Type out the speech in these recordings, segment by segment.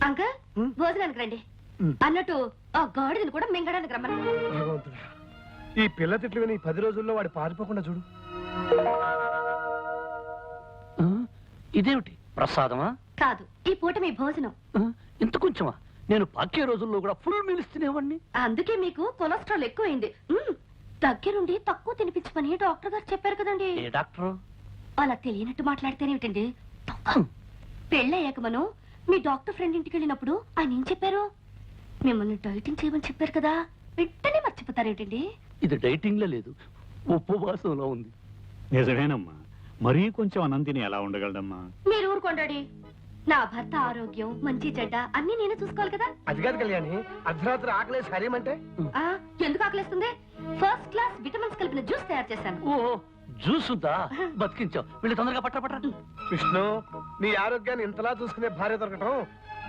Uncle భోజనానికి రండి అన్నట్టు ఆ గాడిదని కూడా మింగడానికి రమ్మని. ఈ పిల్ల తిట్లు విని 10 రోజుల్లో వాడు పారిపోకుండా చూడు. ఇదేమిటి ప్రసాదమా? కాదు, ఈ పూట మీ భోజనం. ఇంత కొంచెమా? నేను పాకే రోజుల్లో కూడా ఫుల్ మీల్స్ తినేవాడిని. అందుకే మీకు కొలెస్ట్రాల్ ఎక్కువైంది. దగ్గరుండి తక్కువ తినిపించమని డాక్టర్ గారు చెప్పారు కదండి. ఏ డాక్టర్? అలా తెలియనట్టు మాట్లాడితేనేమిటండి. పెళ్ళయ్యాక మనం మీ డాక్టర్ ఫ్రెండ్ ఇంటికి వెళ్ళినప్పుడు ఆయన ఏం చెప్పారు? మిమ్మల్ని డైటింగ్ చేయమని చెప్పారు కదా, వెంటనే మర్చిపోతారేమిటండి? ఇది డైటింగ్ లో లేదు, ఉపవాసంలో ఉంది. నిజమేనమ్మా, మరీ కొంచెం అన్నం తిని ఎలా ఉండగలడమ్మా? మీరు ఊరుకోండి. నా భర్త ఆరోగ్యం మంచి చెడ్డ అన్ని నేనే చూసుకోవాలి కదా. అది కాదు కళ్యాణి, అర్ధరాత్రి ఆకలేసి హరేమంటే ఎందుకు ఆకలిస్తుంది? ఫస్ట్ క్లాస్ విటమిన్స్ కలిపిన జ్యూస్ తయారు చేశాను. ఓ జ్యూస్ ఉందా? బతికించావు. వీళ్ళు తొందరగా పట్ట. విష్ణు, నీ ఆరోగ్యాన్ని ఇంతలా చూసుకునే భార్య దొరకటం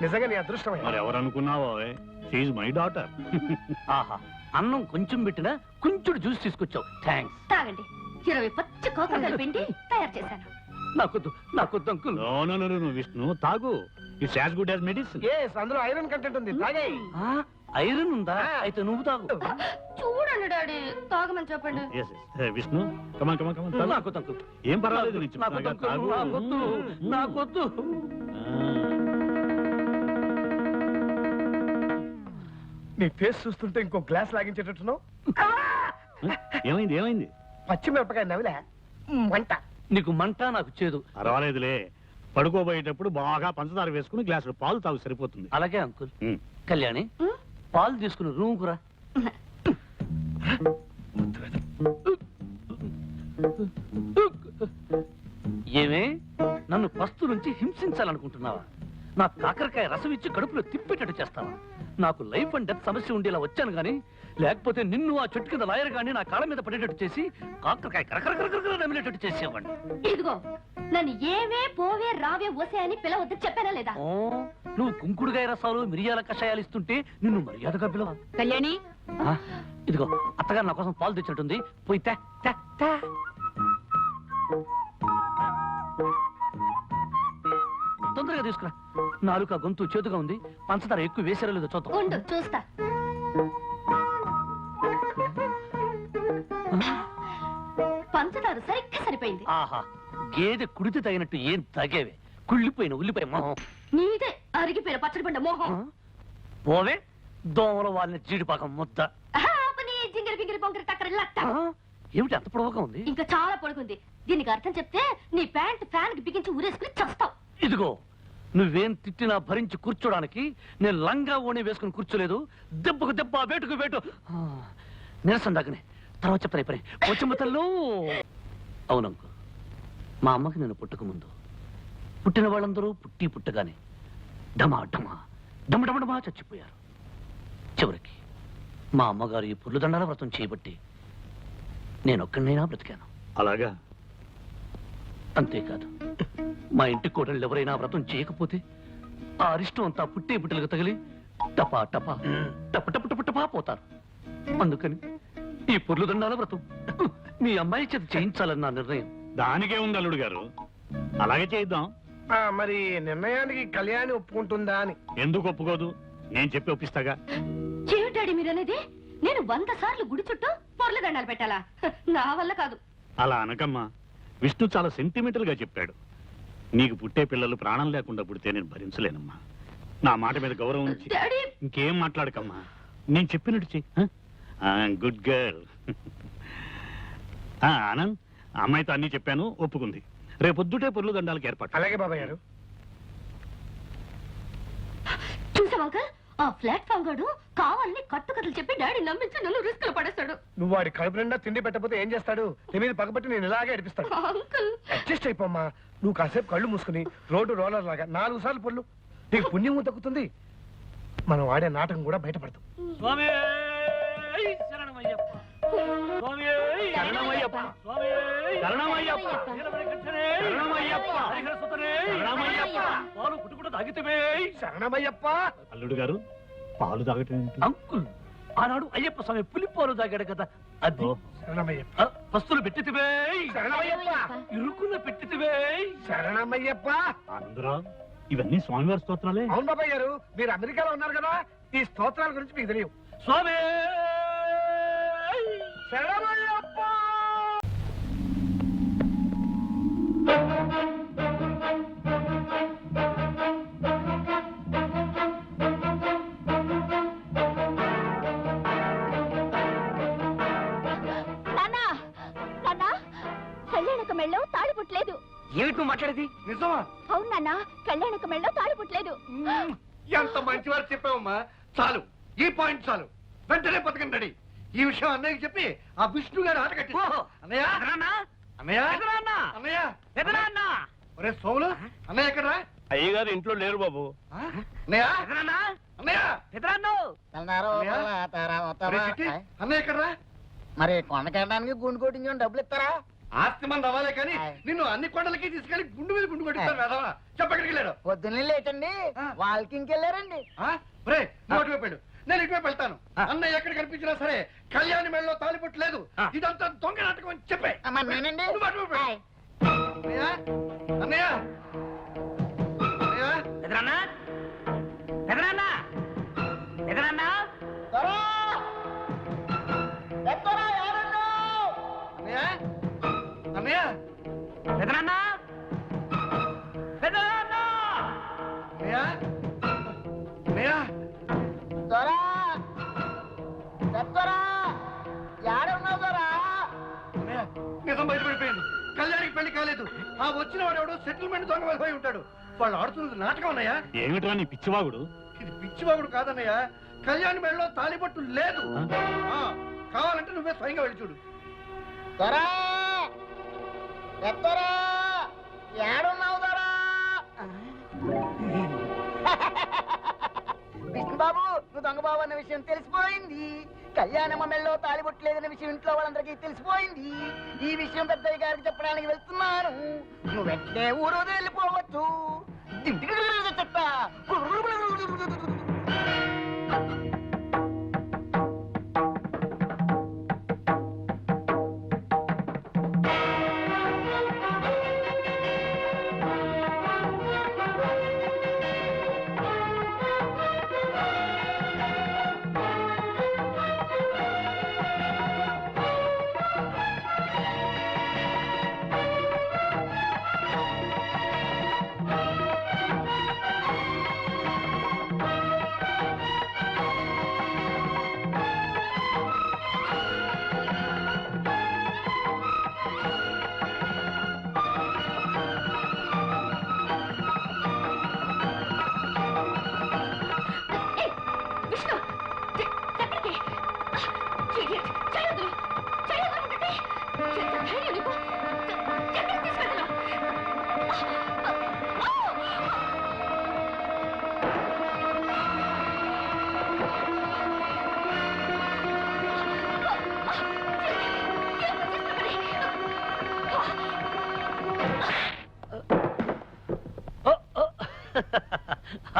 నిజంగా నీ అదృష్టం. మరి ఎవరనుకున్నావో, షీఈ్ మై డాటర్. ఆహా, అన్నం కొంచెం పెట్టినా కొంచెం జ్యూస్ తీసుకొచ్చావు. థ్యాంక్స్. తాగండి. 20 పచ్చి కోకలు కలిపిండి తయారు చేశాను. నాకొద్దు అంకుల్. నో విష్ణు, తాగు. It's as good as medicine. అందులో ఐరన్ కంటెంట్ ఉంది, తాగేయ్. ఐరన్ ఉందా? అయితే నువ్వు తాగు. చూడండి డాడీ, తాగమని చెప్పండి. విష్ణు, కమాన్. నాకొద్దు అంకుల్. ఏం పర్వాలేదు, నాకొద్దు. నీ ఫేస్ చూస్తుంటే ఇంకో గ్లాస్ లాగించేటట్టున్నావు. ఏమైంది? పచ్చిమిరపకాయ నవిలే మంట. నీకు మంట, నాకు చేదు. పర్వాలేదులే, పడుకోబోయేటప్పుడు బాగా పంచదార వేసుకుని గ్లాసులు పాలు తాగు, సరిపోతుంది. అలాగే అంకుల్. కళ్యాణి, పాలు తీసుకుని రూమ్ కురా. ఏమే, నన్ను పస్తు నుంచి హింసించాలనుకుంటున్నావా? నా కాకరకాయ రసం ఇచ్చి కడుపులో తిప్పేటట్టు చేస్తావా? నాకు లైఫ్ అండ్ డెత్ సమస్య ఉండేలా వచ్చాను గానీ, లేకపోతే నిన్ను ఆ చెట్టు కింద లాయర్ గాని నా కాళ్ళ మీద పడేటట్టు చేసి కాకరకాయ కరకరకరకర నమిలేటట్టు చేసేవాడిని. ఇదిగో, నన్ను ఏవే పోవే రావే ఓసే అని పిలవద్దు చెప్పానా లేదా? నువ్వు కుంకుడుగాయ రసాలు మిరియాల కషాయాలు ఇస్తుంటే నిన్ను మర్యాదగా పిలవ. కళ్యాణి, ఇదిగో అత్తగారు నా కోసం పాలు తెచ్చినట్టుంది, పోయి తే. తొందరగా తీసుకురా. నాలుక గొంతు చేతుగా ఉంది, పంచదార ఎక్కువ వేసారో లేదో చూద్దాం. చూస్తా. పంచదార సరిగ్గా సరిపోయింది. ఆహా, గేదె కుడితే తగినట్టు ఏం తగేవే? కుళ్ళిపోయిన ఉల్లిపాయ మొహం. నీదే అరిగిపోయిన పచ్చడి పండ మోహం. పోవే, దోమల వాళ్ళని జీడిపాకం ముద్ద. జింగిరి బింగిరి బొంగిరి టక్కరి లట్ట. ఏమిటి అంత పొడవుగా ఉంది? ఇంకా చాలా పొడుగుంది. దీనికి అర్థం చెప్తే నీ ప్యాంట్ ఫ్యాన్ కి బిగించి ఊరేసుకుని చస్తావు. ఇదిగో, నువ్వేం తిట్టినా భరించి కూర్చోడానికి నేను లంగా ఓణి వేసుకుని కూర్చోలేదు. దెబ్బకు దెబ్బ, వేటుకు వేటు. నిరసన దగ్గనే తర్వాత చెప్తాను. పని వచ్చమ్మతల్లో. అవునంకు, మా అమ్మకి నేను పుట్టక ముందు పుట్టిన వాళ్ళందరూ పుట్టగానే డమా చచ్చిపోయారు. చివరికి మా అమ్మగారు ఈ పుర్లుదండాల వ్రతం చేయబట్టి నేనొక్కడినైనా బ్రతికాను. అలాగా? అంతేకాదు, మా ఇంటి కోడళ్ళు ఎవరైనా వ్రతం చేయకపోతే ఆ అరిష్టం అంతా పుట్టేలకు తగిలి టపా టపా పోతారు. అందుకని ఈ పుర్లుదండాల వ్రతం మీ అమ్మాయి చేత చేయించాలని నా నిర్ణయం. దానికే ఉంది అల్లుడు గారు, అలాగే చేద్దాం. మరి నిర్ణయానికి కళ్యాణి ఒప్పుకుంటుందా అని? ఎందుకు ఒప్పుకోదు? నేను చెప్పి ఒప్పిస్తాగా. ఏమిటాడి మీరనేది? నేను 100 సార్లు గుడి చుట్టూ పొర్ల దండాలు పెట్టాలా? నా వల్ల కాదు. అలా అనకమ్మా, విష్ణు చాలా సెంటిమెంటల్ గా చెప్పాడు. నీకు పుట్టే పిల్లలు ప్రాణం లేకుండా పుడితే నేను భరించలేనమ్మా. నా మాట మీద గౌరవం ఉంచి ఇంకేం మాట్లాడకమ్మా. నేను చెప్పినట్టు చెయ్యి. Good girl. ఆనంద్, అమ్మాయితో అన్ని చెప్పాను, ఒప్పుకుంది. రేపొద్దుటే పొర్లు దండాలకు ఏర్పాటు. అలాగే బాబాయ్ గారు. చూసావా, ఆ ప్లాట్ఫామ్ గాడు కావాలని కట్టుకథలు చెప్పి డాడీ నమ్మించి నన్ను రిస్క్ లో పడేస్తాడు. నువ్వు వాడి కడుపు నిండా తిండి పెట్టకపోతే ఏం చేస్తాడు? నీ మీద పగబట్టి నేను ఇలాగే అడిపిస్తాడు. అడ్జస్ట్ అయిపోమ్మా. నువ్వు కాసేపు కళ్ళు మూసుకుని రోడ్డు రోలర్ లాగా 4 సార్లు పొల్లు. నీకు పుణ్యం తగ్గుతుంది. మనం ఆడే నాటకం కూడా బయటపడతాం. అల్లుడు గారు, పాలు తాగటం అంకుల్, ఆనాడు అయ్యప్ప స్వామి పులిపాలు తాగాడు కదా, అది. పస్తులు పెట్టితివే, ఇరుకున్న పెట్టితివే. శరణమయ్యప్ప. ఆనందరావు, ఇవన్నీ స్వామివారి స్తోత్రాలే. అవును బాబాయ్ గారు, మీరు అమెరికాలో ఉన్నారు కదా, ఈ స్తోత్రాల గురించి మీకు తెలియవు. స్వామి శరణమయ్యప్ప! నాన్నా నాన్నా కళ్యాణక మెళ్ళో తాళి పుట్టలేదు. ఏమిటి నువ్వు మాట్లాడేది? నిజమా? అవును నాన్న, కళ్యాణక మెళ్ళో తాళి పుట్టలేదు. ఎంత మంచివారు చెప్పావమ్మా. చాలు, ఈ పాయింట్ చాలు. వెంటనే పథకం రెడీ. ఈ విషయం అన్నయ్యకి చెప్పి ఆ విష్ణు గారు ఆట కట్టి. అన్నయ్య అన్నయ్య అన్నయ్య ఒరే సోములు, అన్నయ్య ఎక్కడరా? అయ్యగారు ఇంట్లో లేరు బాబు. అన్నయ్య అన్నయ్య ఒరే చిట్టి, అన్నయ్య ఎక్కడరా? మరి కొండకెళ్ళడానికి గుండు కొట్టించుకొని డబ్బులు ఇస్తారా? ఆస్తి మంది అవ్వాలే కానీ నిన్ను అన్ని కొండలకి తీసుకెళ్లి గుండు మీద గుండు కొట్టిస్తాను వేదవా. చెప్పక్కడికి వెళ్ళాడు. పొద్దున్నే లేటండి వాళ్ళకి ఇంకెళ్ళారండి. ఒరే నువ్వు అటువైపు వెళ్ళు, నేను ఇటువైపు వెళ్తాను. అన్నయ్య ఎక్కడ కనిపించినా సరే కళ్యాణి మెడలో తాలిపొట్టు లేదు, ఇదంతా దొంగ నాటకం అని చెప్పే. మరి నేనండి నువ్వు అటువైపు వెళ్ళు. అన్నయ్య అన్నయ్య అన్నయ్య దొరా! ఎత్తరా, ఎవరున్నారు? అన్నయ్య అన్నయ్య అన్నయ్య అన్నయ్య దొరా! ఎత్తరా! ఏడున్నావు దొరా? అన్నయ్య నిజం బయటపడిపోయింది. కళ్యాణికి పెళ్లి కాలేదు. ఆ వచ్చిన వాడు ఎవడో సెటిల్మెంట్ దొంగ వెళ్ళిపోయి ఉంటాడు. వాళ్ళు ఆడుతున్నది నాటకం అన్నయ్య. ఏమిట్రా నీ పిచ్చివాగుడు? ఇది పిచ్చివాగుడు కాదన్నయ్య. కళ్యాణి మెడలో తాలిపట్టు లేదు. కావాలంటే నువ్వే స్వయంగా వెళ్ళి చూడు. దొరా! ఎత్తరా! ఏడున్నావు దొరా? విష్ణుబాబు, నువ్వు దొంగబాబు అన్న విషయం తెలిసిపోయింది. కళ్యాణమ్మ మెళ్ళలో తాలిబొట్టలేదన్న విషయం ఇంట్లో వాళ్ళందరికీ తెలిసిపోయింది. ఈ విషయం పెద్దయ్య గారికి చెప్పడానికి వెళ్తున్నాను. నువ్వు వెంటనే ఊరు వదిలి వెళ్ళిపోవచ్చు. చెత్త విష్ణు ఎక్కడికి? చేయొద్దు చేయొద్దు. ఎంత ధైర్యం నీకు? ఎక్కడికి తీసుకెళ్తాను?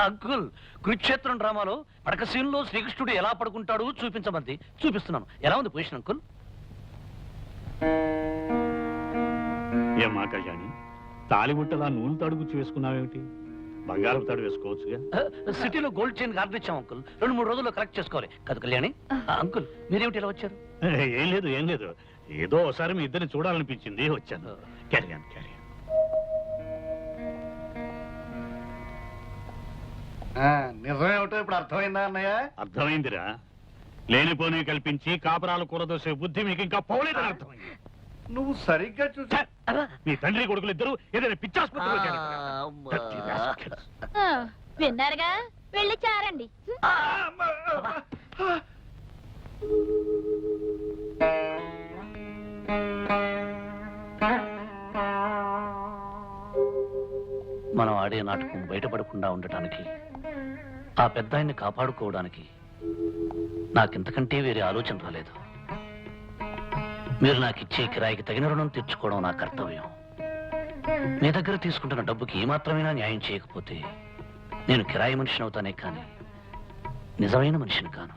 అంకుల్, కురుక్షేత్రం డ్రామాలో పడక సీన్లో శ్రీకృష్ణుడు ఎలా పడుకుంటాడు చూపించమంది. చూపిస్తున్నాను. ఎలా ఉంది పొజిషన్ అంకుల్? ఏమా కళ్యాణి, తాలిబుట్టలా నూనె తాడు వేసుకున్నావేమిటి? బంగారం తాడు వేసుకోవచ్చుగా. సిటీలో గోల్డ్ చైన్ ఆర్డర్ ఇచ్చాం అంకుల్. 2-3 రోజుల్లో కరెక్ట్ చేసుకోవాలి కదా కళ్యాణి. అంకుల్, మీరేమిటి ఇలా వచ్చారు? ఏం లేదు ఏదో ఒకసారి మీ ఇద్దరిని చూడాలనిపించింది, వచ్చాను. క్యారియన్ క్యారియన్. నిజమేమిటో ఇప్పుడు అర్థమైందా అన్నయ్య? అర్థమైందిరా. లేనిపోని కల్పించి కాపరాలు కూరదోసే బుద్ధి మీకు ఇంకా పోలేదని అర్థమైంది. నువ్వు సరిగ్గా చూసా. మీ తండ్రి కొడుకులు ఇద్దరు ఏదైనా పిచ్చాసుపత్రిలో విన్నారుగా, వెళ్ళి చారండి. మనం ఆడే నాటకం బయటపడకుండా ఉండటానికి, ఆ పెద్ద ఆయన్ని కాపాడుకోవడానికి నాకింతకంటే వేరే ఆలోచన రాలేదు. మీరు నాకు ఇచ్చే కిరాయికి తగిన రుణం తీర్చుకోవడం నా కర్తవ్యం. మీ దగ్గర తీసుకుంటున్న డబ్బుకి ఏమాత్రమైనా న్యాయం చేయకపోతే నేను కిరాయి మనిషిని అవుతానే కానీ నిజమైన మనిషిని కాను.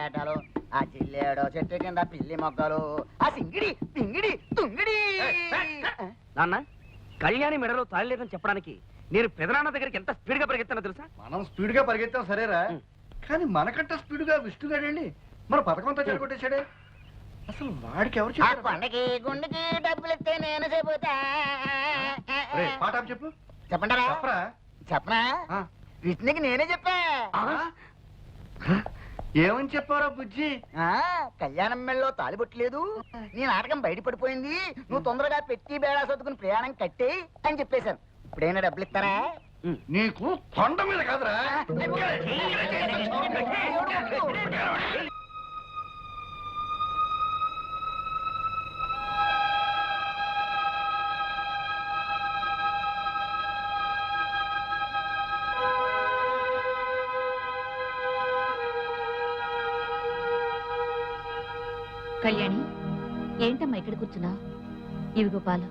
పేటలు, ఆ జిల్లేడో చెట్టు కింద పిల్లి మొక్కలు, ఆ సింగిడి పింగిడి తుంగిడి. నాన్న కళ్యాణి మెడలో తాళి లేదని చెప్పడానికి నేను పెదనాన్న దగ్గరికి ఎంత స్పీడ్ గా పరిగెత్తానో తెలుసా? మనం స్పీడ్ గా పరిగెత్తాం సరేరా, కానీ మనకంటే స్పీడ్ గా విష్ణుగాడండి మన పథకం అంతా చెడగొట్టేశాడే. అసలు వాడికి ఎవరు ఆ చెప్పారు? కొండకి గుండెకి డబ్బులు ఇస్తే నేను చెబుతా. రేయ్, పాట ఆపు చెప్పు. చెప్పంటారా? చెప్పరా? చెప్పనా? ఆ. విష్ణుకి నేనే చెప్పా. ఏమని చెప్పారా బుజ్జి? కళ్యాణం మెళ్ళలో తాలిబొట్టలేదు, నీ నాటకం బయటపడిపోయింది, నువ్వు తొందరగా పెట్టి బేడా సర్దుకుని ప్రయాణం కట్టేయి అని చెప్పేశాను. ఇప్పుడైనా డబ్బులు ఇస్తారా? నీకు కొండ మీద కాదురా. కళ్యాణి, ఏంటమ్మా ఇక్కడ కూర్చున్నా? ఇవిగో పాలు.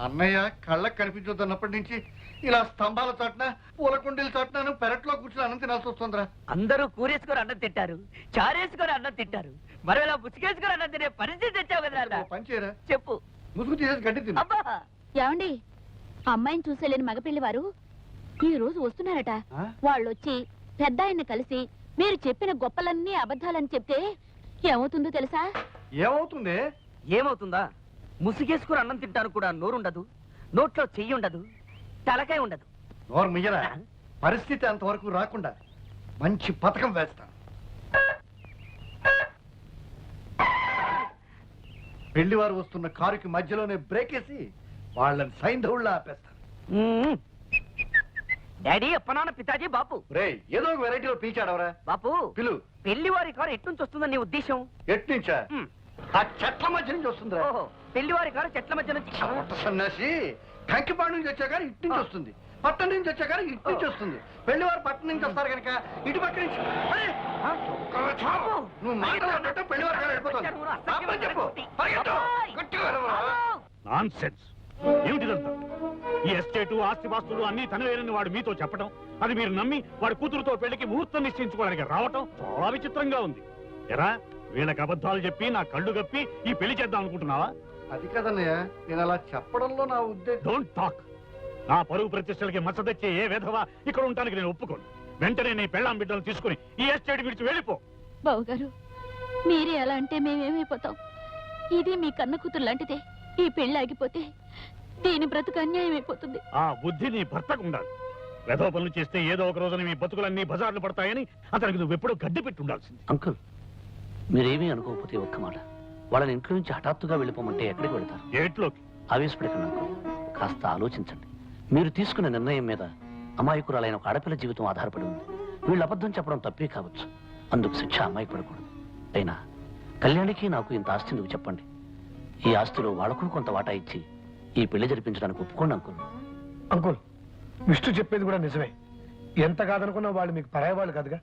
అన్నయ్య కళ్ళకు కనిపించొద్దన్నప్పటి నుంచి ఇలా స్తంభాల చాటున పూల కుండీల చాటున పెరట్లో కూర్చుని అన్నం తినాల్సి వస్తుందిరా. అందరూ కూరేసుకొని అన్నం తింటారు, చారేసుకొని అన్నం తింటారు, మరి ఇలా ముసుగేసుకొని అన్నం తినే పరిస్థితి తెచ్చావు కదా నాన్న. ఓ పని చేయరా, చెప్పు. ముసుగు తీసేసి గడ్డి తిను. అబ్బా ఏమండి, అమ్మాయిని చూసేలేని మగపిల్లి వారు ఈ రోజు వస్తున్నారట. ఆ? వాళ్ళొచ్చి పెద్ద ఆయన్ని కలిసి మీరు చెప్పిన గొప్పలన్నీ అబద్ధాలని చెప్తే ఏమవుతుందో తెలుసా? ఏమవుతుంది? ఏమవుతుందా? ముసుగేసుకొని అన్నం తింటాను కూడా నోరుండదు, నోట్లో చెయ్యి ఉండదు, తలకాయ ఉండదు. నోరు మియ్యరా, పరిస్థితి అంతవరకు రాకుండా మంచి పథకం వేస్తాను. పెళ్లి వారు వస్తున్న కారుకి మధ్యలోనే బ్రేక్ వేసి వాళ్ళని సైంధవుళ్ళ ఆపేస్తాను. మ్మ్. డాడీ అప్పనాన్న పితాజీ బాపు. రే, ఏదో ఒక వెరైటీలో పిలిచాడవరా. బాపు పిలు. పెళ్లి వారి కారు ఎట్నుంచి వస్తుందని నీ ఉద్దేశం? ఎట్నుంచా? మ్మ్. ఆ చెట్ల మధ్య నుంచి వస్తుందిరా. ఓహో, పెళ్లి వారి కారు చెట్ల మధ్య నుంచి. పొట్ట సన్నాసి, కంకిపాడు నుంచి వచ్చా కానీ ఇటు నుంచి వస్తుంది, పట్టణం నుంచి వచ్చా కానీ ఇటు నుంచి వస్తుంది. పెళ్లి వారు పట్టణం నుంచి వస్తారు కనుక ఇటు పక్క నుంచి. అరే, నువ్వు మాట్లాడినట్టు పెళ్లి వారు వెళ్ళిపోతుంది. పాపని చెప్పు, పరిగెత్తు, గట్టిగా అరవరా. నాన్సెన్స్. ఏమిటిదంతా? ఈ ఎస్టేటు ఆస్తిపాస్తులు అన్ని తనవేనని వాడు మీతో చెప్పడం, అది మీరు నమ్మి వాడి కూతురుతో పెళ్లికి ముహూర్తం నిశ్చయించుకోవడానికి రావటం చాలా విచిత్రంగా ఉంది. ఎరా, వీళ్ళకి అబద్ధాలు చెప్పి నా కళ్ళు గప్పి ఈ పెళ్లి చేద్దాం అనుకుంటున్నావా? అది కదన్నయ్య, నేను అలా చెప్పడంలో నా ఉద్దేశం. Don't talk. నా పరువు ప్రతిష్టలకి మచ్చ తెచ్చే ఏ విధవా ఇక్కడ ఉండటానికి నేను ఒప్పుకోను. వెంటనే నీ పెళ్ళాం బిడ్డలు తీసుకుని ఈ ఎస్టేట్ విడిచి వెళ్ళిపో. బావుగారు, మీరే అలా అంటే మేమేమైపోతాం? ఇది మీ కన్న కూతురు లాంటిదే. ఈ పెళ్లి ఆగిపోతే దీని బ్రతుకు అన్యాయం అయిపోతుంది. ఆ బుద్ధి నీ భర్తకు ఉండాలి. వెధవ పనులు చేస్తే ఏదో ఒక రోజున మీ బతుకులన్నీ బజార్లు పడతాయని అతనికి నువ్వు ఎప్పుడూ గడ్డి పెట్టి ఉండాల్సింది. అంకుల్, మీరేమీ అనుకోకపోతే ఒక్క మాట, వాళ్ళని ఇంట్లో నుంచి హఠాత్తుగా వెళ్ళిపోమంటే ఎక్కడికి వెళ్తారు? ఏట్లోకి. ఆవేశపడకండి అంకుల్, కాస్త ఆలోచించండి. మీరు తీసుకున్న నిర్ణయం మీద అమాయకురాలైన ఒక ఆడపిల్ల జీవితం ఆధారపడి ఉంది. వీళ్ళు అబద్ధం చెప్పడం తప్పే కావచ్చు, అందుకు శిక్ష అమ్మాయి పడకూడదు. అయినా కళ్యాణికి నాకు ఇంత ఆస్తి ఎందుకు చెప్పండి? ఈ ఆస్తిలో వాళ్ళకు కొంత వాటా ఇచ్చి ఈ పెళ్లి జరిపించడానికి ఒప్పుకోండి అంకుల్. అంకుల్, విష్ణు చెప్పేది కూడా నిజమే. ఎంత కాదనుకున్నా వాళ్ళు మీకు పరాయి వాళ్ళు కాదుగా.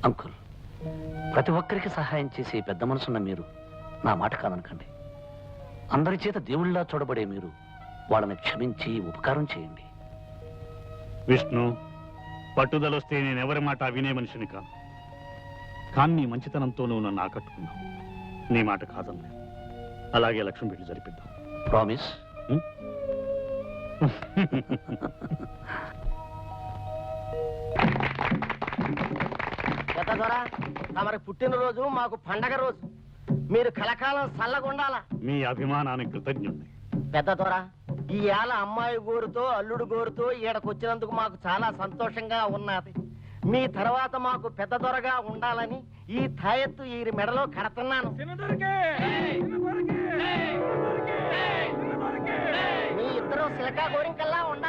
అంకుల్, ప్రతి ఒక్కరికి సహాయం చేసే పెద్ద మనసున్న మీరు నా మాట కాదనకండి. అందరి చేత దేవుళ్ళలా చూడబడే మీరు వాళ్ళని క్షమించి ఉపకారం చేయండి. విష్ణు, పట్టుదలొస్తే నేను ఎవరి మాట వినే మనిషిని కాను. కానీ నీ మంచితనంతో నువ్వు నన్ను ఆకట్టుకున్నావు. నీ మాట కాదన్నా. అలాగే లక్ష్మి పెళ్లి జరిపిద్దాం. ప్రామిస్? తమరి పుట్టినరోజు మాకు పండగ రోజు. మీరు కలకాలం చల్లగుండాల. మీ అభిమానానికి కృతజ్ఞుణ్ణి. పెద్ద దొర, ఈ ఏళ అమ్మాయి గోరుతో అల్లుడు గోరుతో ఈడకొచ్చినందుకు మాకు చాలా సంతోషంగా ఉన్నది. మీ తర్వాత మాకు పెద్ద దొరగా ఉండాలని ఈ తాయెత్తు ఈ మెడలో కడుతున్నాను. మీ ఇద్దరు సిలకా గోరింకల్లా ఉండాలి.